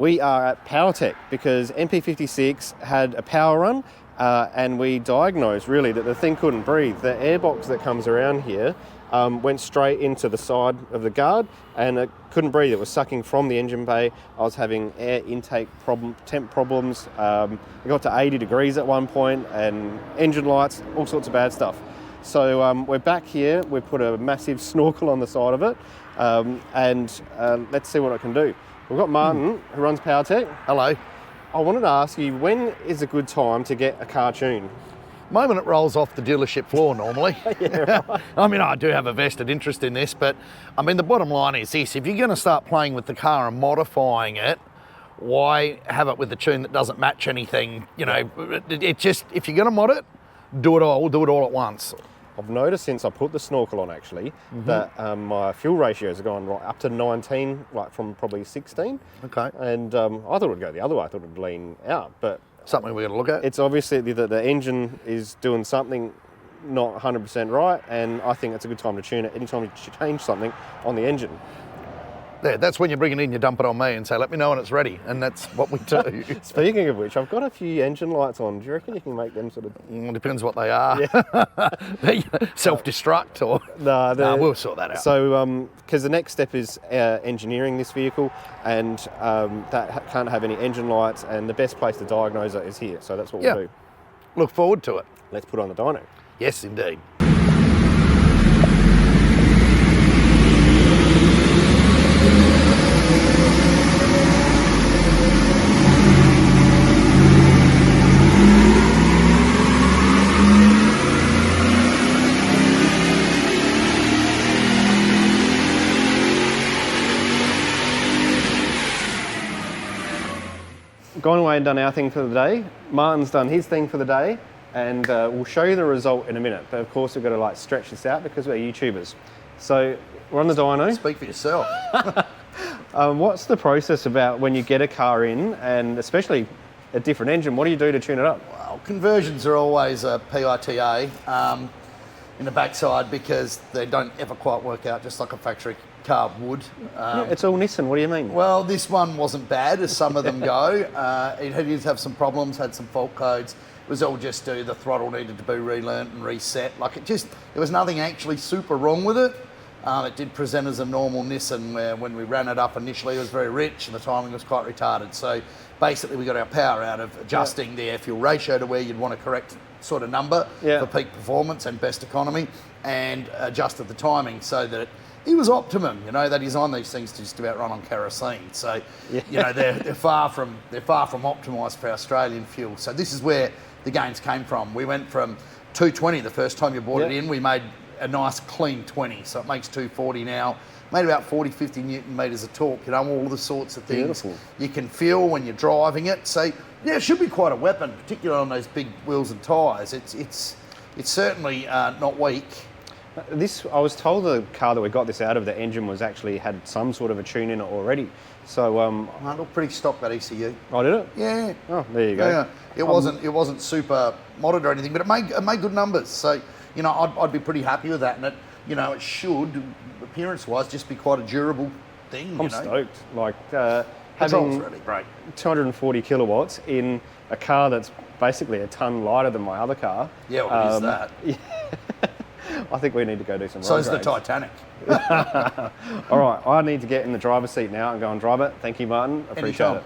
We are at PowerTech because NP56 had a power run and we diagnosed really that the thing couldn't breathe. The airbox that comes around here went straight into the side of the guard and it couldn't breathe. It was sucking from the engine bay. I was having air intake temp problems. It got to 80 degrees at one point and engine lights, all sorts of bad stuff. So we're back here. We put a massive snorkel on the side of it and let's see what it can do. We've got Martin, who runs PowerTech. Hello. I wanted to ask you, when is a good time to get a car tuned? Moment it rolls off the dealership floor normally. Yeah, right. I mean, I do have a vested interest in this, but I mean, the bottom line is this: if you're going to start playing with the car and modifying it, why have it with a tune that doesn't match anything? You know, it just, if you're going to mod it, do it all at once. I've noticed since I put the snorkel on actually that my fuel ratios have gone right up to 19, like from probably 16. Okay. And I thought it would go the other way. I thought it would lean out, but Something we're going to look at. it's obviously that the engine is doing something not 100% right, and I think it's a good time to tune it anytime you change something on the engine. Yeah, that's when you bring it in, you dump it on me and say, let me know when it's ready. And that's what we do. Speaking of which, I've got a few engine lights on. Do you reckon you can make them sort of... Depends what they are. Self-destruct or... No, we'll sort that out. So, because the next step is engineering this vehicle, and that can't have any engine lights, and the best place to diagnose it is here. So that's what we'll do. Look forward to it. Let's put on the dyno. Yes, indeed. Gone away and done our thing for the day. Martin's done his thing for the day, and we'll show you the result in a minute. But of course, we've got to like stretch this out because we're YouTubers. So we're on the dyno. Speak for yourself. What's the process about when you get a car in, and especially a different engine? What do you do to tune it up? Well, conversions are always a PITA in the backside because they don't ever quite work out, just like a factory car would. It's all Nissan. What do you mean? Well, this one wasn't bad, as some of them go. It did have some problems, had some fault codes. It was all just the throttle needed to be relearnt and reset. Like there was nothing actually super wrong with it. It did present as a normal Nissan where when we ran it up initially it was very rich and the timing was quite retarded. So basically we got our power out of adjusting the air fuel ratio to where you'd want a correct sort of number for peak performance and best economy, and adjusted the timing so that he was optimum. You know, they design these things to just about run on kerosene. So, you know, they're far from optimised for Australian fuel. So this is where the gains came from. We went from 220 the first time you brought it in. We made a nice clean 20. So it makes 240 now. Made about 40, 50 Newton meters of torque. You know, all the sorts of things you can feel when you're driving it. So yeah, it should be quite a weapon, particularly on those big wheels and tyres. It's certainly not weak. I was told the car that we got this out of, the engine was actually had some sort of a tune in it already. So it looked pretty stock, that ECU. Oh, did it? Yeah. Oh, there you go. Yeah. It wasn't super modded or anything, but it made good numbers. So you know, I'd be pretty happy with that, and it should, appearance-wise, just be quite a durable thing. I'm stoked. Like having really great. 240 kilowatts in a car that's basically a ton lighter than my other car. Yeah, what is that? Yeah. I think we need to go do some So road is the grades. Titanic. All right, I need to get in the driver's seat now and go and drive it. Thank you, Martin. Appreciate it.